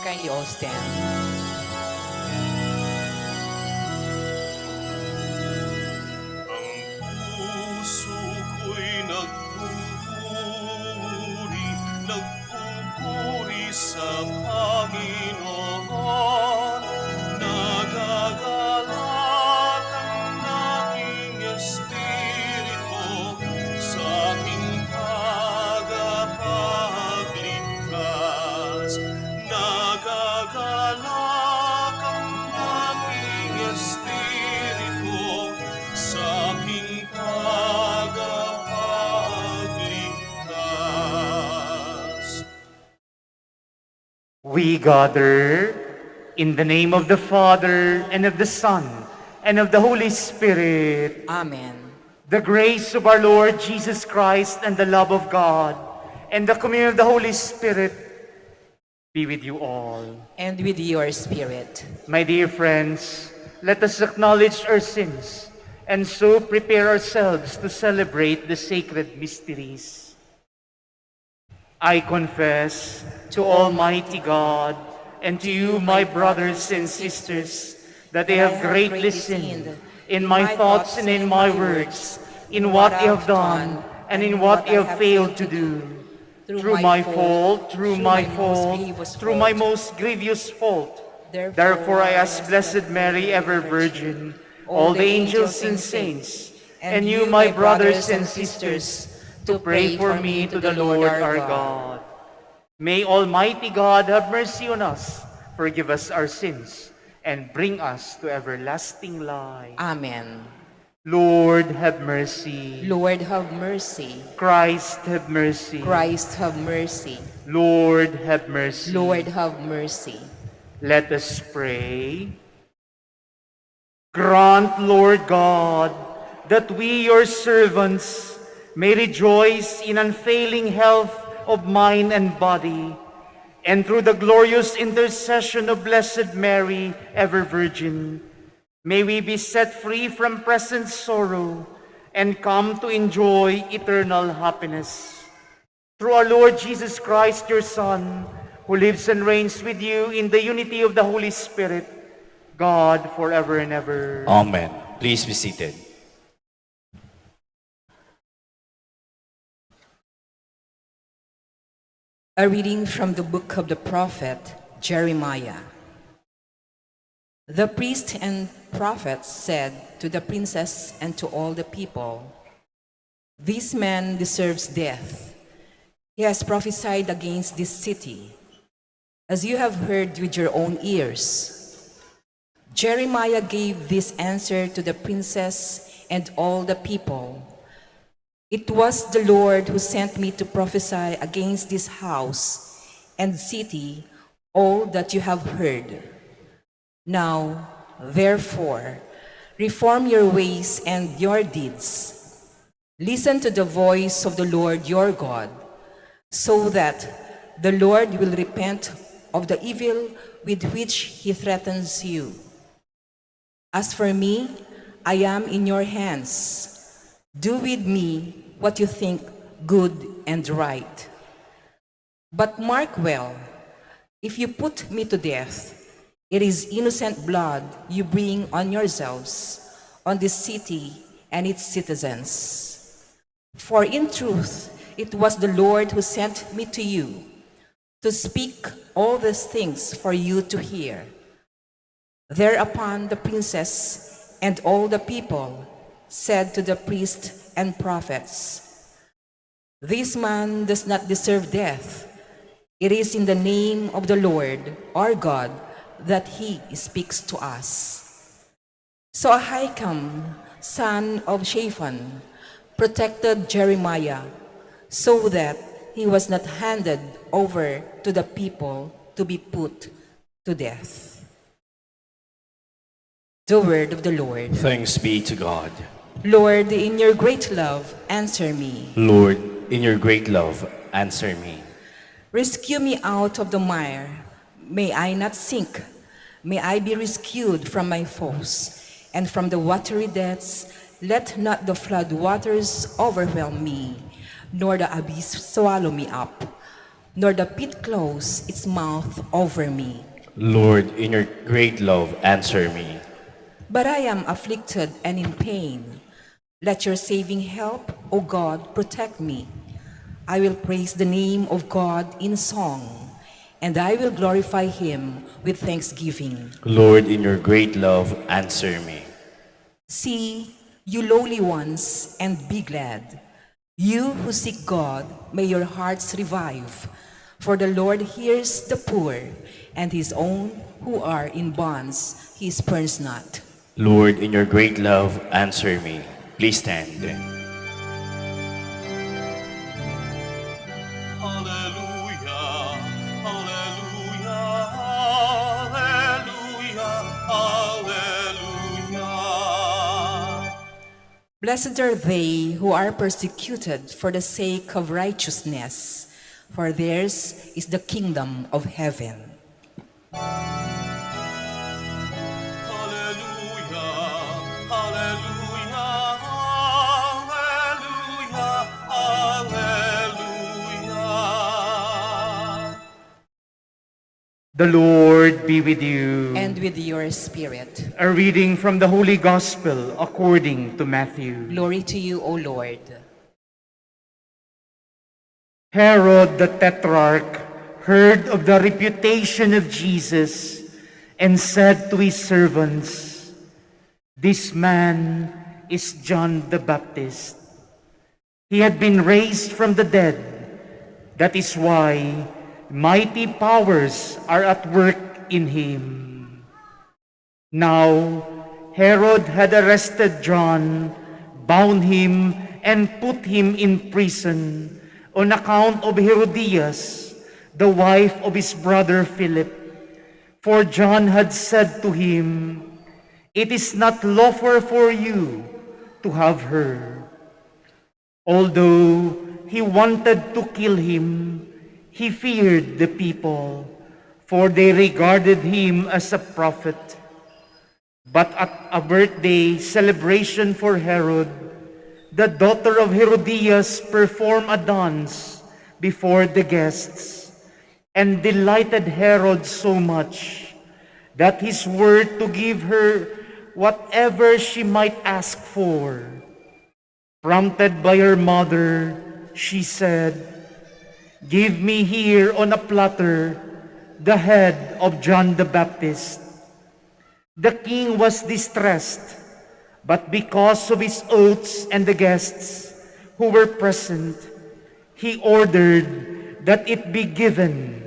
Kindly all stand. Puso ko'y nagpupuri sa Panginoon. Nagagalak ang aking espiritu sa aking tagapagligtas. Nagagalak ang aking espiritu sa aking tagapagligtas. We gather in the name of the Father, and of the Son, and of the Holy Spirit. Amen. The grace of our Lord Jesus Christ, and the love of God, and the communion of the Holy Spirit be with you all. And with your spirit. My dear friends, let us acknowledge our sins, and so prepare ourselves to celebrate the sacred mysteries. I confess to Almighty God and to you, my brothers and sisters, that I have greatly sinned in my thoughts and in my words, in what I have done and in what I have failed to do. Through my fault, through my most grievous fault. Therefore I ask Blessed Mary, ever Virgin, all the angels and saints, and you, my brothers and sisters, to pray for me to the Lord our God. May Almighty God have mercy on us, forgive us our sins, and bring us to everlasting life. Amen. Lord, have mercy. Lord, have mercy. Christ, have mercy. Christ, have mercy. Lord, have mercy. Lord, have mercy. Let us pray. Grant, Lord God, that we, your servants, may rejoice in unfailing health of mind and body, and through the glorious intercession of Blessed Mary, ever Virgin, may we be set free from present sorrow and come to enjoy eternal happiness. Through our Lord Jesus Christ, your Son, who lives and reigns with you in the unity of the Holy Spirit, God, forever and ever. Amen. Please be seated. A reading from the book of the prophet Jeremiah. The priests and prophets said to the princess and to all the people, "This man deserves death. He has prophesied against this city, as you have heard with your own ears." Jeremiah gave this answer to the princess and all the people. "It was the Lord who sent me to prophesy against this house and city all that you have heard. Now, therefore, reform your ways and your deeds. Listen to the voice of the Lord your God, so that the Lord will repent of the evil with which he threatens you. As for me, I am in your hands. Do with me what you think good and right. But mark well, if you put me to death, it is innocent blood you bring on yourselves, on this city and its citizens. For in truth, it was the Lord who sent me to you, to speak all these things for you to hear." Thereupon the princess and all the people said to the priests and prophets, "This man does not deserve death. It is in the name of the Lord our God that he speaks to us." So Ahikam, son of Shaphan, protected Jeremiah, so that he was not handed over to the people to be put to death. The word of the Lord. Thanks be to God. Lord, in your great love, answer me. Lord, in your great love, answer me. Rescue me out of the mire. May I not sink. May I be rescued from my foes and from the watery depths. Let not the flood waters overwhelm me, nor the abyss swallow me up. nor the pit close its mouth over me. Lord, in your great love, answer me. But I am afflicted and in pain. Let your saving help, O God, protect me. I will praise the name of God in song, and I will glorify him with thanksgiving. Lord, in your great love, answer me. See, you lowly ones, and be glad. You who seek God, may your hearts revive. For the Lord hears the poor, and his own who are in bonds he spurns not. Lord, in your great love, answer me. Please stand. Hallelujah, hallelujah, hallelujah, hallelujah. Blessed are they who are persecuted for the sake of righteousness, for theirs is the kingdom of heaven. Hallelujah, hallelujah, hallelujah, hallelujah. The Lord be with you. And with your spirit. A reading from the Holy Gospel according to Matthew. Glory to you, O Lord. Herod the Tetrarch heard of the reputation of Jesus and said to his servants, "This man is John the Baptist. He had been raised from the dead. That is why mighty powers are at work in him." Now, Herod had arrested John, bound him, and put him in prison on account of Herodias, the wife of his brother Philip. For John had said to him, "It is not lawful for you to have her." Although he wanted to kill him, he feared the people, for they regarded him as a prophet. But at a birthday celebration for Herod, the daughter of Herodias performed a dance before the guests and delighted Herod so much that he swore to give her whatever she might ask for. Prompted by her mother, she said, "Give me here on a platter the head of John the Baptist." The king was distressed, but because of his oaths and the guests who were present, he ordered that it be given,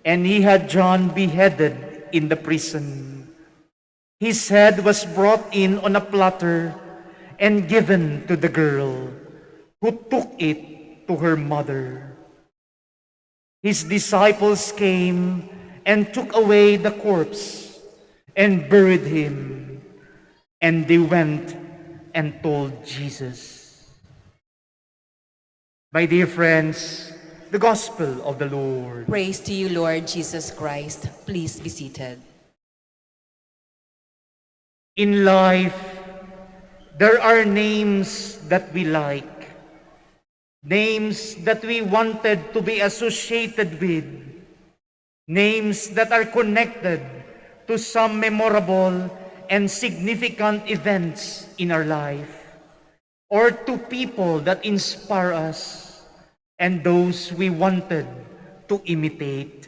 and he had John beheaded in the prison. His head was brought in on a platter and given to the girl, who took it to her mother. His disciples came and took away the corpse and buried him. And they went and told Jesus. My dear friends, the Gospel of the Lord. Praise to you, Lord Jesus Christ. Please be seated. In life, there are names that we like, names that we wanted to be associated with, names that are connected to some memorable and significant events in our life, or to people that inspire us and those we wanted to imitate.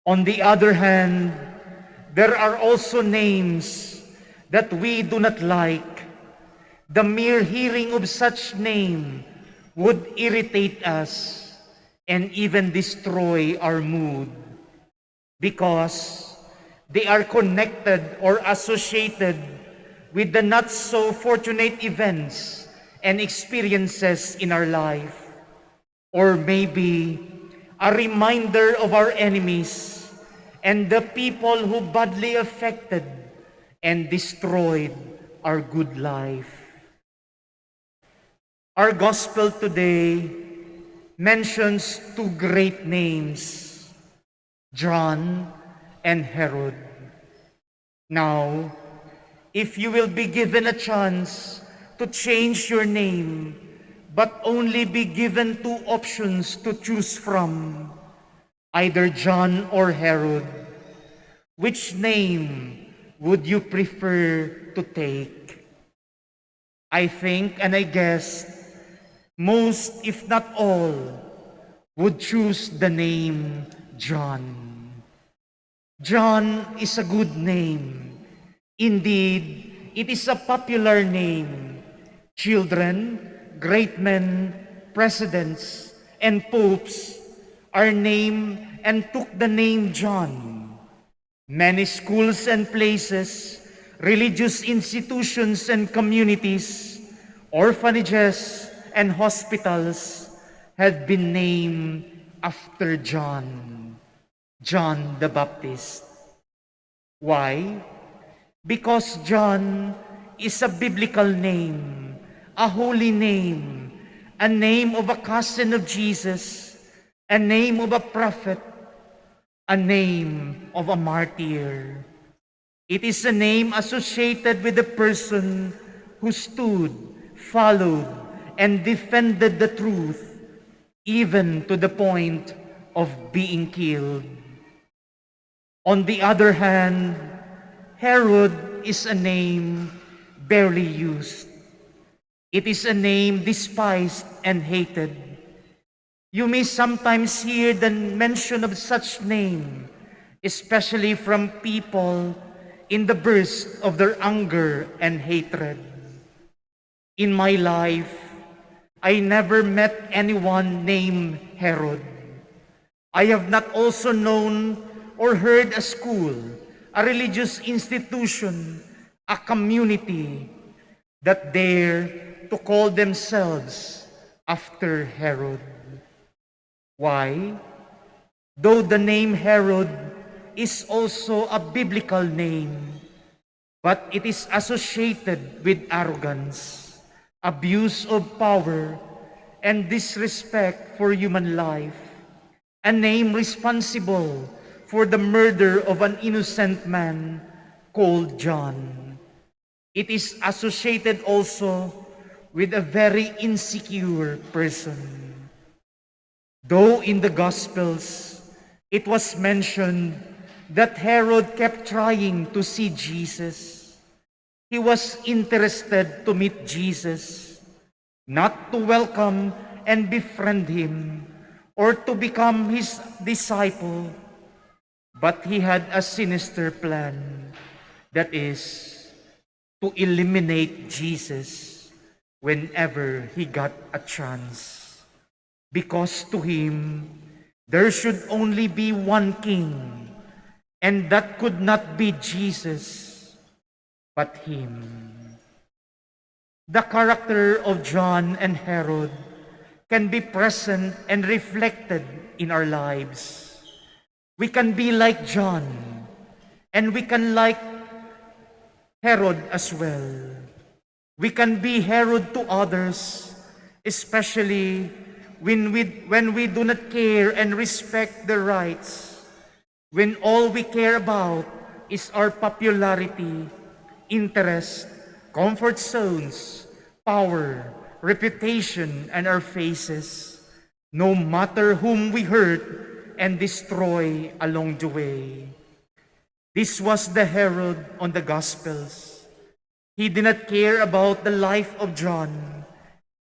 On the other hand, there are also names that we do not like. The mere hearing of such name would irritate us and even destroy our mood, because they are connected or associated with the not so fortunate events and experiences in our life, or maybe a reminder of our enemies and the people who badly affected and destroyed our good life. Our gospel today mentions two great names, John and Herod. Now, if you will be given a chance to change your name, but only be given two options to choose from, either John or Herod, which name would you prefer to take? I think and I guess most, if not all, would choose the name John. John is a good name. Indeed, it is a popular name. Children, great men, presidents, and popes are named and took the name John. Many schools and places, religious institutions and communities, orphanages and hospitals had been named after John, John the Baptist. Why? Because John is a biblical name, a holy name, a name of a cousin of Jesus, a name of a prophet, a name of a martyr. It is a name associated with a person who stood, followed, and defended the truth, even to the point of being killed. On the other hand, Herod is a name barely used. It is a name despised and hated. You may sometimes hear the mention of such name, especially from people in the burst of their anger and hatred. In my life, I never met anyone named Herod. I have not also known or heard a school, a religious institution, a community that dare to call themselves after Herod. Why? Though the name Herod is also a biblical name, but it is associated with arrogance, abuse of power, and disrespect for human life, a name responsible for the murder of an innocent man called John. It is associated also with a very insecure person. Though in the Gospels, it was mentioned that Herod kept trying to see Jesus. He was interested to meet Jesus, not to welcome and befriend him or to become his disciple, but he had a sinister plan, that is, to eliminate Jesus whenever he got a chance. Because to him, there should only be one king, and that could not be Jesus, but him. The character of John and Herod can be present and reflected in our lives. We can be like John, and we can like Herod as well. We can be Herod to others, especially when we do not care and respect the rites, when all we care about is our popularity, interest, comfort zones, power, reputation, and our faces, no matter whom we hurt and destroy along the way. This was the Herod on the Gospels. He did not care about the life of John.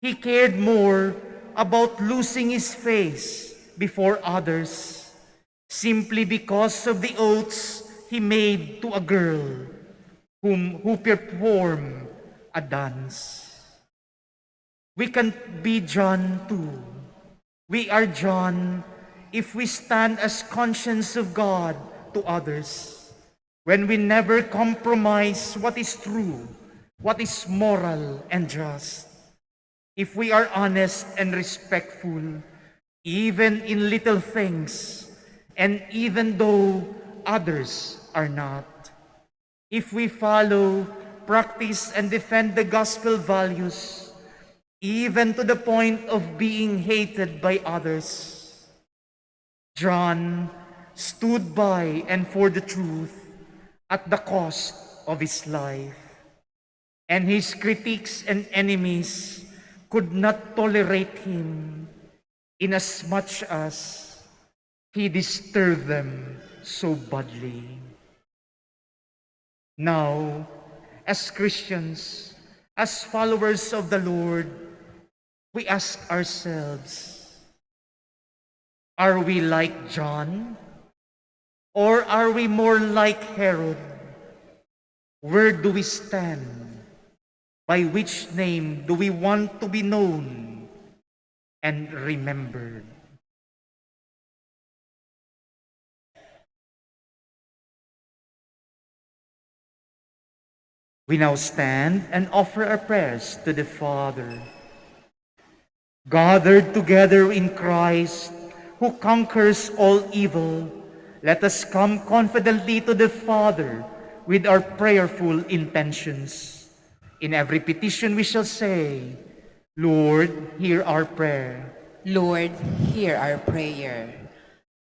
He cared more about losing his face before others, simply because of the oaths he made to a girl who performed a dance. We can be John too. We are John if we stand as conscience of God to others, when we never compromise what is true, what is moral and just. If we are honest and respectful, even in little things, and even though others are not. If we follow, practice, and defend the gospel values, even to the point of being hated by others. John stood by and for the truth at the cost of his life, and his critics and enemies could not tolerate him inasmuch as he disturbed them so badly. Now, as Christians, as followers of the Lord, we ask ourselves, are we like John? Or are we more like Herod? Where do we stand? By which name do we want to be known and remembered? We now stand and offer our prayers to the Father. Gathered together in Christ, who conquers all evil, let us come confidently to the Father with our prayerful intentions. In every petition we shall say, Lord, hear our prayer. Lord, hear our prayer,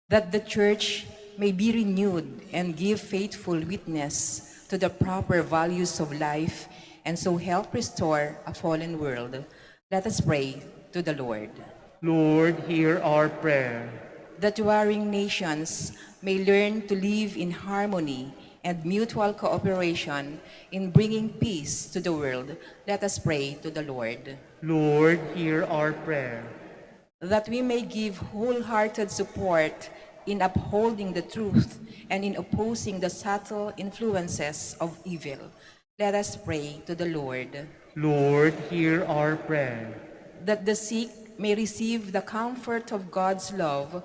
that the Church may be renewed and give faithful witness to the proper values of life and so help restore a fallen world. Let us pray to the Lord. Lord, hear our prayer. That warring nations may learn to live in harmony and mutual cooperation in bringing peace to the world. Let us pray to the Lord. Lord, hear our prayer. That we may give wholehearted support in upholding the truth and in opposing the subtle influences of evil. Let us pray to the Lord. Lord, hear our prayer. That the sick may receive the comfort of God's love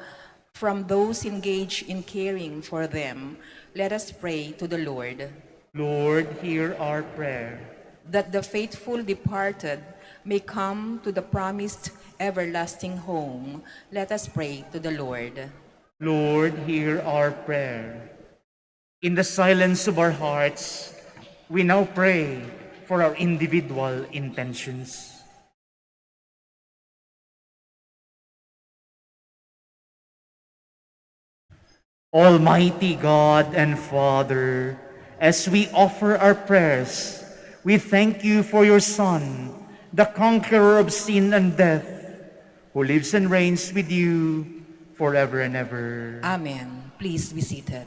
from those engaged in caring for them. Let us pray to the Lord. Lord, hear our prayer. That the faithful departed may come to the promised everlasting home. Let us pray to the Lord. Lord, hear our prayer. In the silence of our hearts, we now pray for our individual intentions. Almighty God and Father, as we offer our prayers, we thank you for your Son, the conqueror of sin and death, who lives and reigns with you forever and ever. Amen. Please be seated.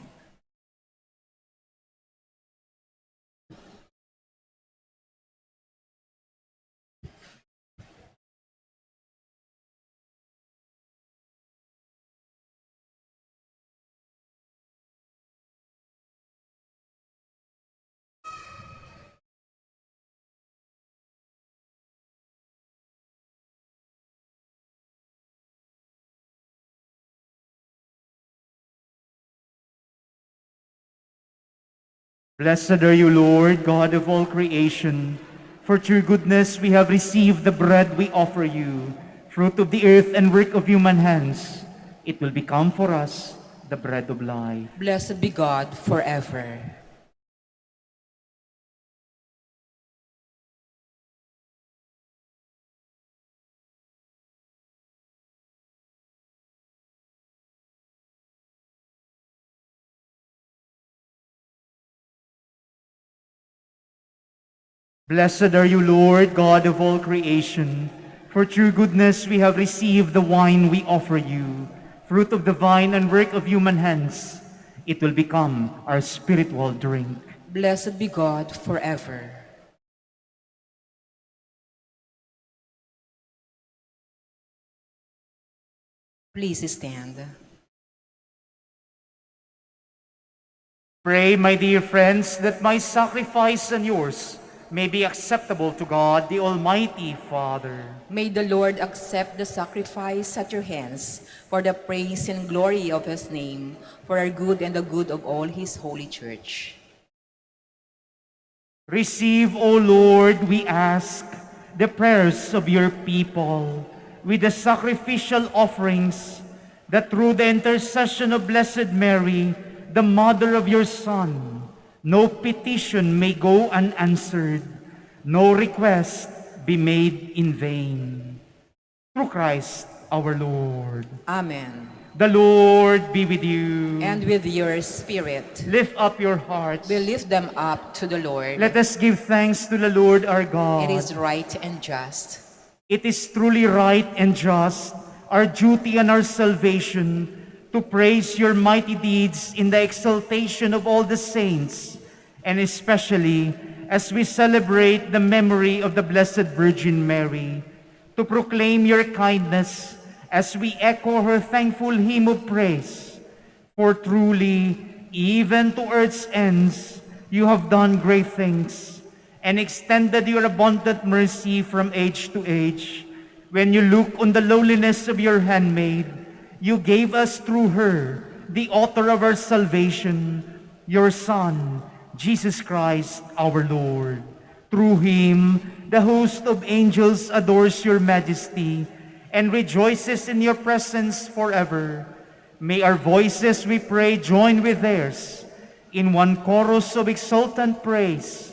Blessed are you, Lord, God of all creation. For through goodness we have received the bread we offer you, fruit of the earth and work of human hands. It will become for us the bread of life. Blessed be God forever. Blessed are you, Lord, God of all creation. For through goodness we have received the wine we offer you, fruit of the vine and work of human hands. It will become our spiritual drink. Blessed be God forever. Please stand. Pray, my dear friends, that my sacrifice and yours may be acceptable to God, the Almighty Father. May the Lord accept the sacrifice at your hands for the praise and glory of his name, for our good and the good of all his holy church. Receive, O Lord, we ask, the prayers of your people with the sacrificial offerings, that through the intercession of Blessed Mary, the mother of your Son, no petition may go unanswered, no request be made in vain. Through Christ our Lord. Amen. The Lord be with you. And with your spirit, Lift up your hearts. we lift them up to the Lord. Let us give thanks to the Lord our God. It is right and just. It is truly right and just, our duty and our salvation, to praise your mighty deeds in the exaltation of all the saints, and especially as we celebrate the memory of the Blessed Virgin Mary, to proclaim your kindness as we echo her thankful hymn of praise. For truly, even to earth's ends, you have done great things and extended your abundant mercy from age to age. When you look on the lowliness of your handmaid, you gave us through her, the author of our salvation, your Son, Jesus Christ our Lord. Through him, the host of angels adores your majesty and rejoices in your presence forever. May our voices, we pray, join with theirs in one chorus of exultant praise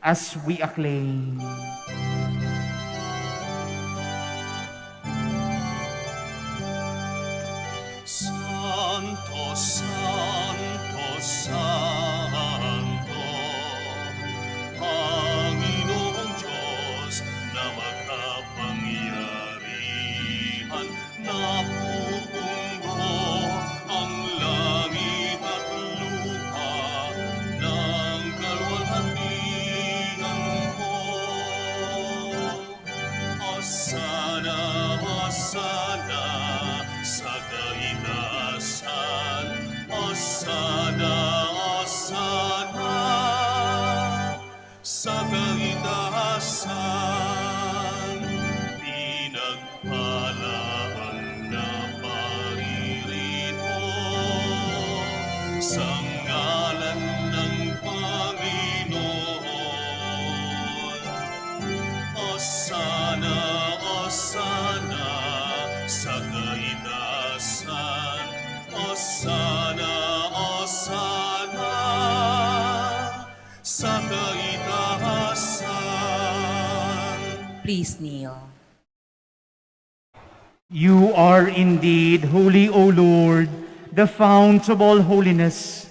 as we acclaim. Santo, Santo, Santo, Panginoong Diyos na makapangyarihan, napupuno ang langit at lupa ng kaluwalhatian mo. Hosana, Hosana, sa kaitaasan. Hosana, Hosana, sa kaitaasan. Pinagpala ang naparirito sa ngalan ng Panginoon. Hosana, Hosana, sa kaitaasan. Hosana, Hosana, sa kaitaasan. Please kneel. You are indeed holy, O Lord, the fount of all holiness.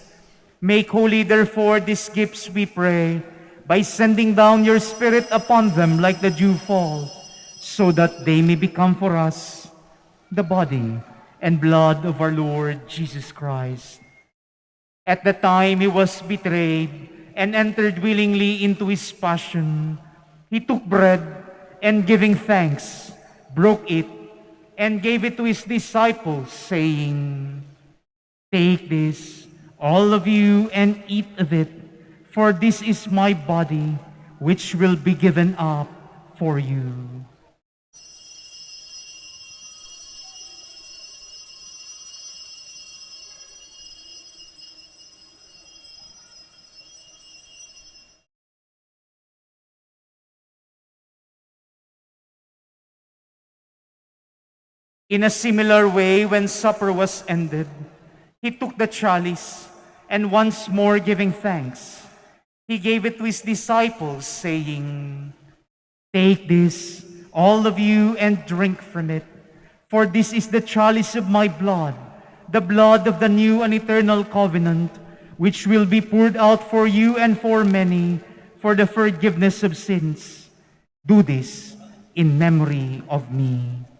Make holy, therefore, these gifts, we pray, by sending down your Spirit upon them like the dewfall, so that they may become for us the body and blood of our Lord Jesus Christ. At the time he was betrayed and entered willingly into his passion, he took bread and giving thanks, broke it, and gave it to his disciples, saying, "Take this, all of you, and eat of it, for this is my body, which will be given up for you." In a similar way, when supper was ended, he took the chalice, and once more giving thanks, he gave it to his disciples, saying, "Take this, all of you, and drink from it, for this is the chalice of my blood, the blood of the new and eternal covenant, which will be poured out for you and for many for the forgiveness of sins. Do this in memory of me."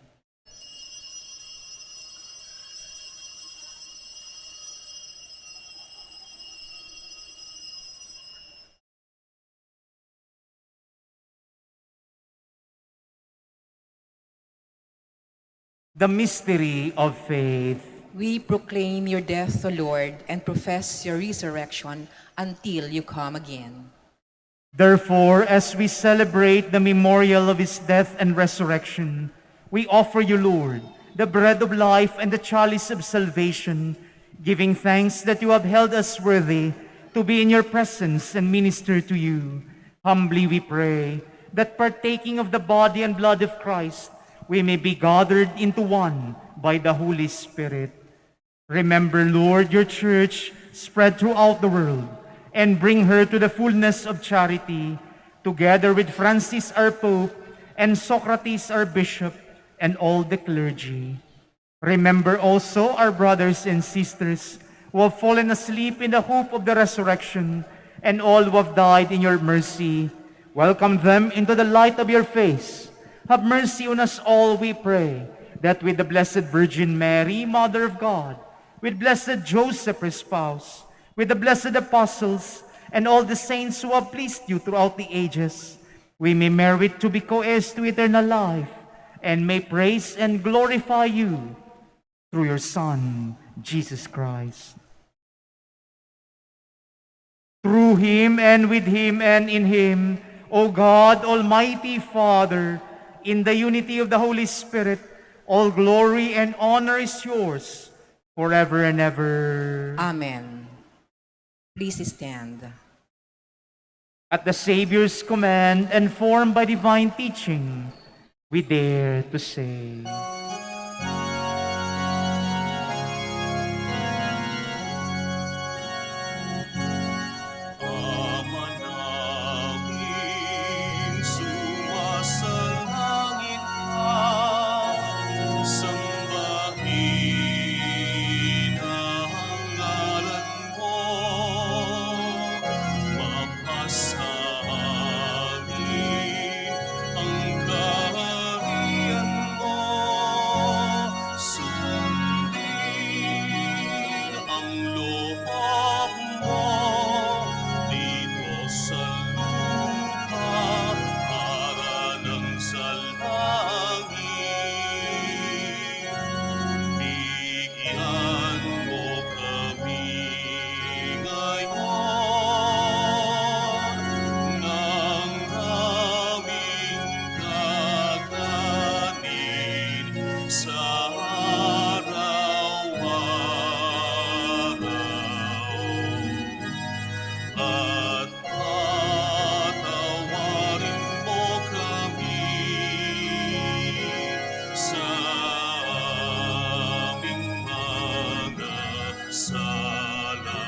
The mystery of faith. We proclaim your death, O Lord, and profess your resurrection until you come again. Therefore, as we celebrate the memorial of his death and resurrection, we offer you, Lord, the bread of life and the chalice of salvation, giving thanks that you have held us worthy to be in your presence and minister to you. Humbly we pray that partaking of the body and blood of Christ, we may be gathered into one by the Holy Spirit. Remember, Lord, your church spread throughout the world, and bring her to the fullness of charity, together with Francis our Pope, and Socrates our Bishop, and all the clergy. Remember also our brothers and sisters who have fallen asleep in the hope of the resurrection, and all who have died in your mercy. Welcome them into the light of your face. Have mercy on us all, we pray, that with the Blessed Virgin Mary, Mother of God, with Blessed Joseph, her spouse, with the blessed apostles, and all the saints who have pleased you throughout the ages, we may merit to be co-heirs to eternal life, and may praise and glorify you through your Son, Jesus Christ. Through him and with him and in him, O God, Almighty Father, in the unity of the Holy Spirit, all glory and honor is yours forever and ever. Amen. Please stand. At the Savior's command and formed by divine teaching, we dare to say, Amanangin, sumasalangit ka, sambahin ang ngalan mo, mapasangin ang kaharian mo, sundin ang loob mo dito sa lupa para ng sa langit. Bigyan mo kami ngayon ng aming kakanin sa araw-araw. At patawarin mo kami sa aming mga sala,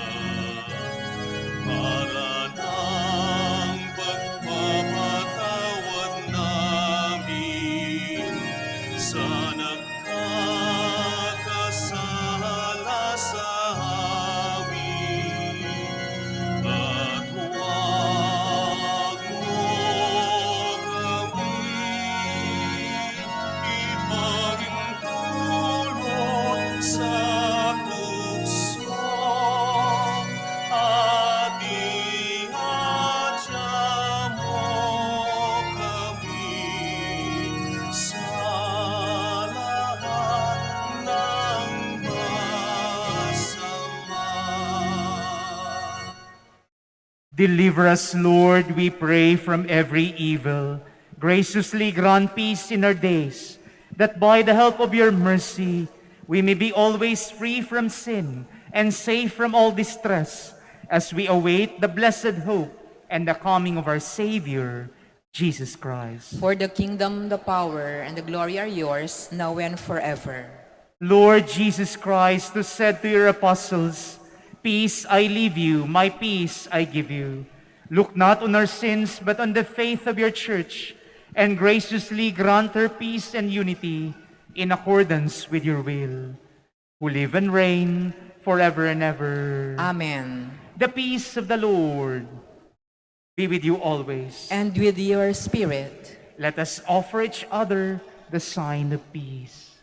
para ng pagpapatawad namin sa nagkakasala sa amin. At huwag mo kami ipahintulot sa tukso, at iadya mo kami sa lahat ng masama. Deliver us, Lord, we pray, from every evil. Graciously grant peace in our days, that by the help of your mercy, we may be always free from sin and safe from all distress, as we await the blessed hope and the coming of our Savior, Jesus Christ. For the kingdom, the power, and the glory are yours, now and forever. Lord Jesus Christ, who said to your apostles, "Peace I leave you, my peace I give you," look not on our sins, but on the faith of your church, and graciously grant her peace and unity in accordance with your will, who live and reign forever and ever. Amen. The peace of the Lord be with you always. And with your spirit. Let us offer each other the sign of peace.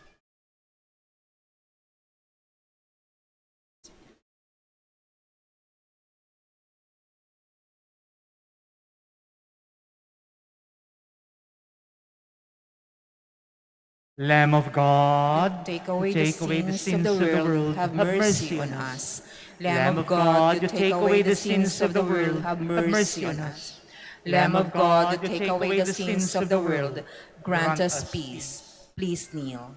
Lamb of God, Take away, who the, sins of the world, have mercy on us. Lamb of God, you take away the sins of the world, have mercy on us. Lamb of God, you take away the sins of the world, grant us peace. Please kneel.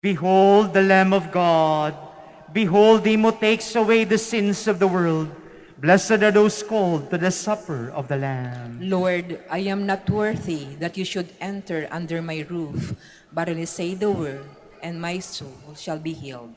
Behold the Lamb of God. Behold him who takes away the sins of the world. Blessed are those called to the supper of the Lamb. Lord, I am not worthy that you should enter under my roof, but only say the word, and my soul shall be healed.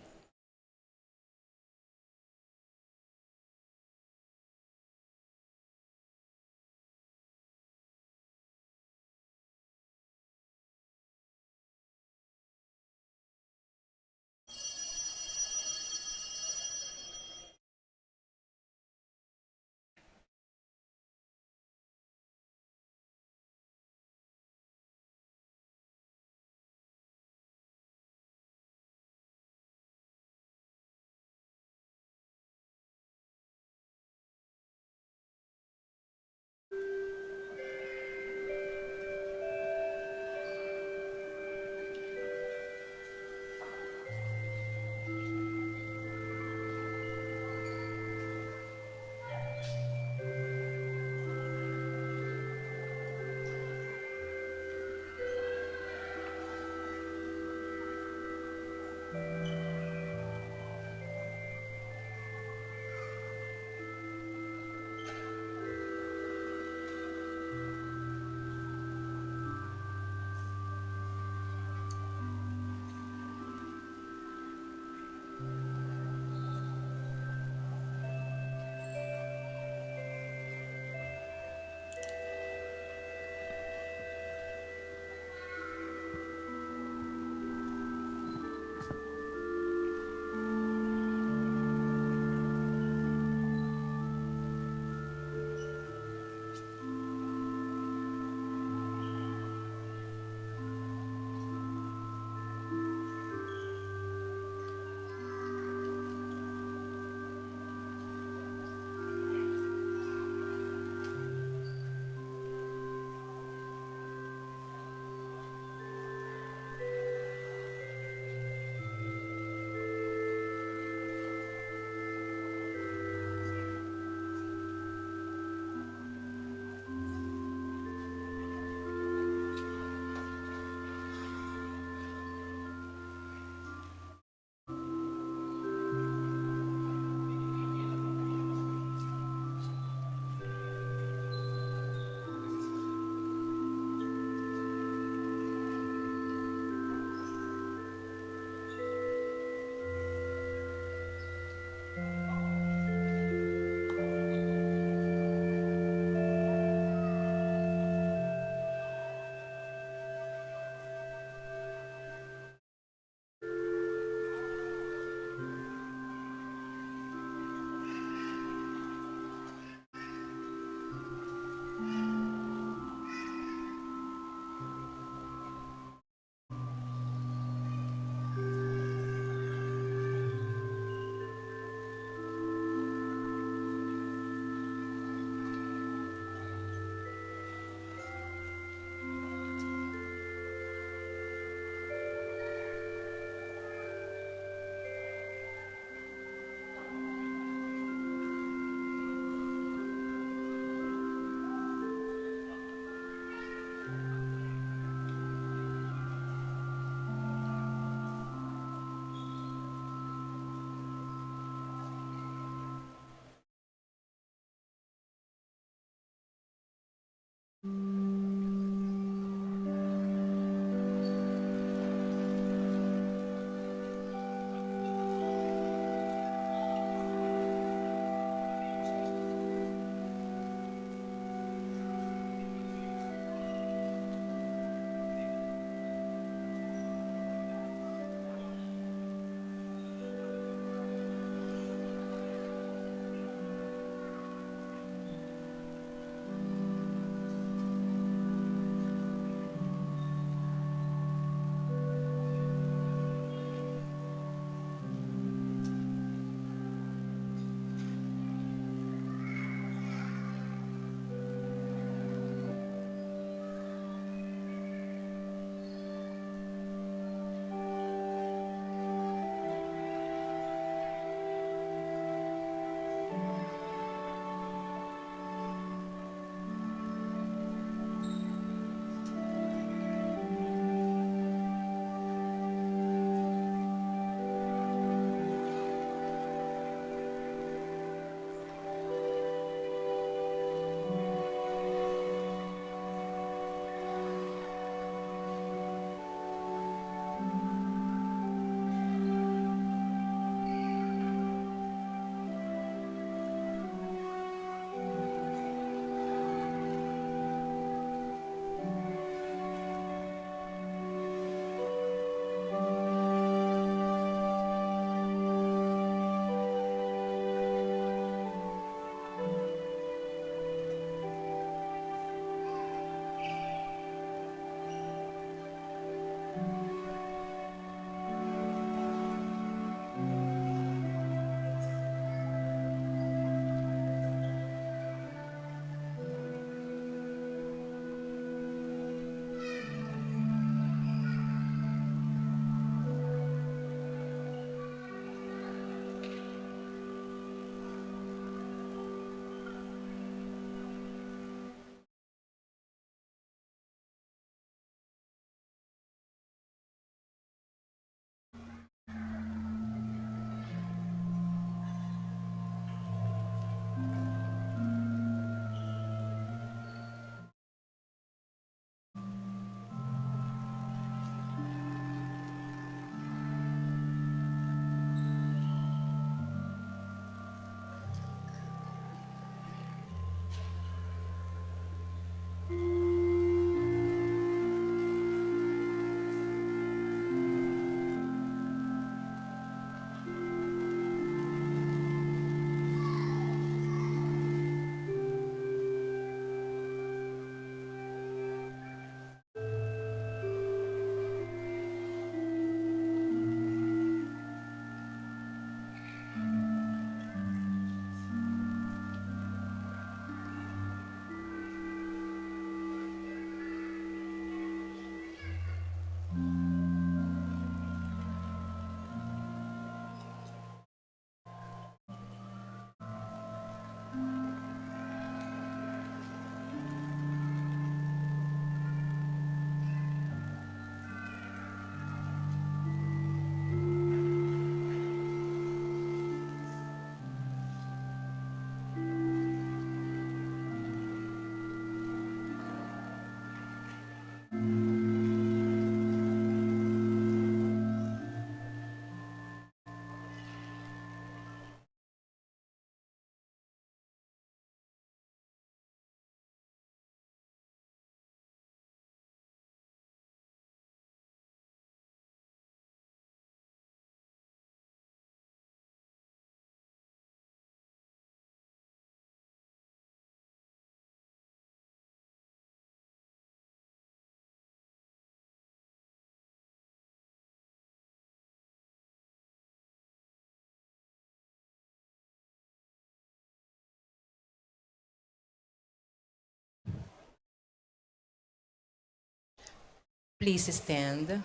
Please stand.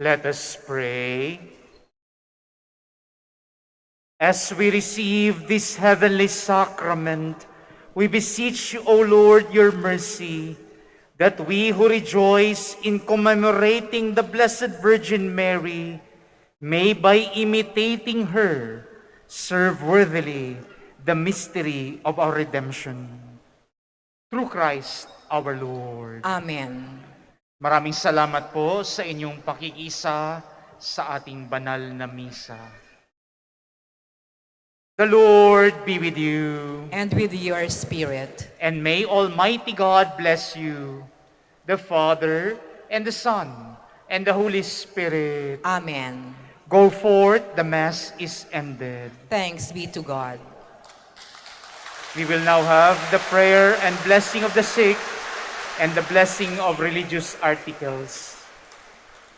Let us pray. As we receive this heavenly sacrament, we beseech you, O Lord, your mercy, that we who rejoice in commemorating the Blessed Virgin Mary may, by imitating her, serve worthily the mystery of our redemption. Through Christ our Lord. Amen. Maraming salamat po sa inyong pakikisa sa ating banal na misa. The Lord be with you. And with your spirit. And may Almighty God bless you, the Father, and the Son, and the Holy Spirit. Amen. Go forth, the Mass is ended. Thanks be to God. We will now have the prayer and blessing of the sick and the blessing of religious articles.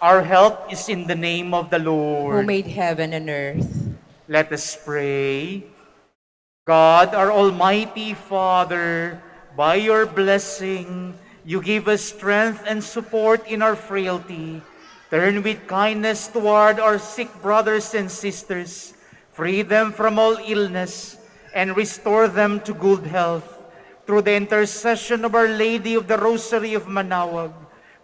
Our help is in the name of the Who Lord. made heaven and earth. Let us pray. God, our Almighty Father, by your blessing, you give us strength and support in our frailty. Turn with kindness toward our sick brothers and sisters, free them from all illness, and restore them to good health through the intercession of Our Lady of the Rosary of Manaoag,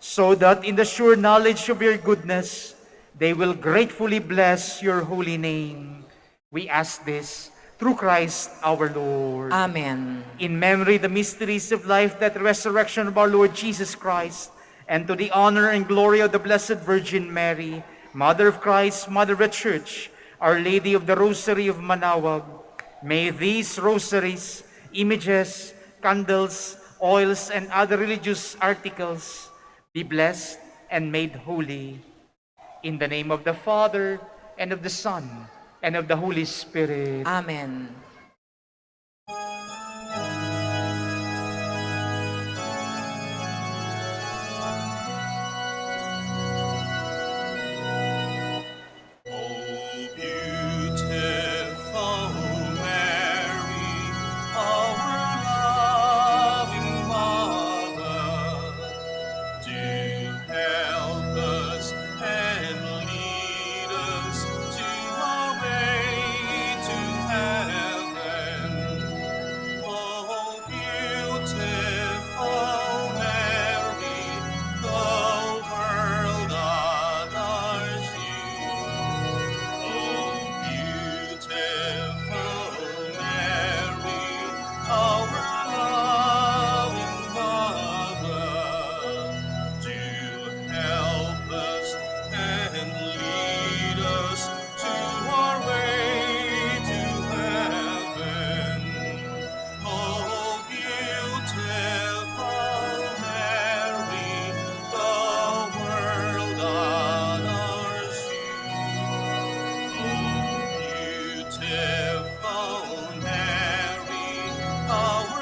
so that in the sure knowledge of your goodness, they will gratefully bless your holy name. We ask this through Christ our Lord. Amen. In memory the mysteries of life, death, resurrection of our Lord Jesus Christ, and to the honor and glory of the Blessed Virgin Mary, Mother of Christ, Mother of the Church, Our Lady of the Rosary of Manaoag, may these rosaries, images, candles, oils, and other religious articles be blessed and made holy. In the name of the Father, and of the Son, and of the Holy Spirit. Amen. O beautiful Mary, our loving Mother, do help us and lead us to our way to heaven. O beautiful Mary, the world honors you. O beautiful Mary, our loving Mother, do help us and lead us to our way to heaven. O beautiful Mary, the world honors you. O beautiful Mary, our